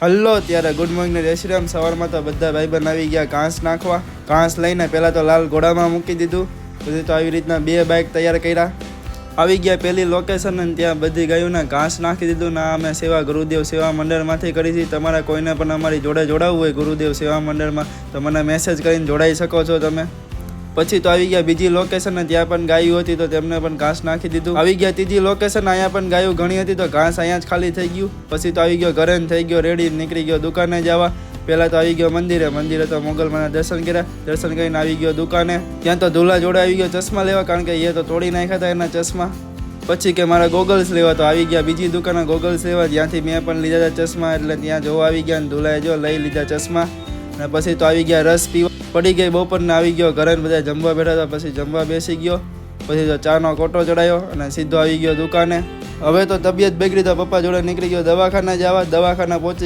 Hello ત્યારે good morning જય શ્રી રામ. સવારમાં તો બધા ભાઈબંધ આવી ગયા ઘાસ નાખવા. ઘાસ લઈને પહેલાં તો લાલ ઘોડામાં મૂકી દીધું. પછી તો આવી રીતના 2 બાઇક તૈયાર કર્યા. આવી ગયા પહેલી લોકેશન અને ત્યાં બધી ગાયોને ઘાસ નાખી દીધું. ના અમે સેવા ગુરુદેવ સેવા મંડળમાંથી કરી છે. તમારા કોઈને પણ અમારી જોડે જોડાવવું હોય ગુરુદેવ સેવા મંડળમાં તો મને મેસેજ કરીને જોડાઈ શકો છો તમે. પછી તો આવી ગયા બીજી લોકેશન, ત્યાં પણ ગાયો હતી તો તેમને પણ ઘાસ નાખી દીધું. આવી ગયા ત્રીજી લોકેશન, અહીંયા પણ ગાયો ઘણી હતી તો ઘાસ અહીંયા જ ખાલી થઈ ગયું. પછી તો આવી ગયો ઘરે થઈ ગયો રેડી, નીકળી ગયો દુકાને જવા. પહેલાં તો આવી ગયો મંદિરે તો મોગલમાના દર્શન કર્યા. દર્શન કરીને આવી ગયો દુકાને. ત્યાં તો દુલ્હા જોડે આવી ગયો ચશ્મા લેવા, કારણ કે એ તો તોડી નાખ્યા હતા એના ચશ્મા. પછી કે મારા ગોગલ્સ લેવા, તો આવી ગયા બીજી દુકાને ગોગલ્સ લેવા, જ્યાંથી મેં પણ લીધા હતા ચશ્મા. એટલે ત્યાં જોવા આવી ગયા અને દુલ્હાએ જો લઈ લીધા ચશ્મા. અને પછી તો આવી ગયા રસ પીવા. પડી ગઈ બપોરને આવી ગયો ઘરે, બધા જમવા બેઠા હતા. પછી જમવા બેસી ગયો. પછી તો ચાનો કોટો ચડાયો અને સીધો આવી ગયો દુકાને. હવે તો તબિયત બગડી તો પપ્પા જોડે નીકળી ગયો દવાખાને જવા. દવાખાને પહોંચી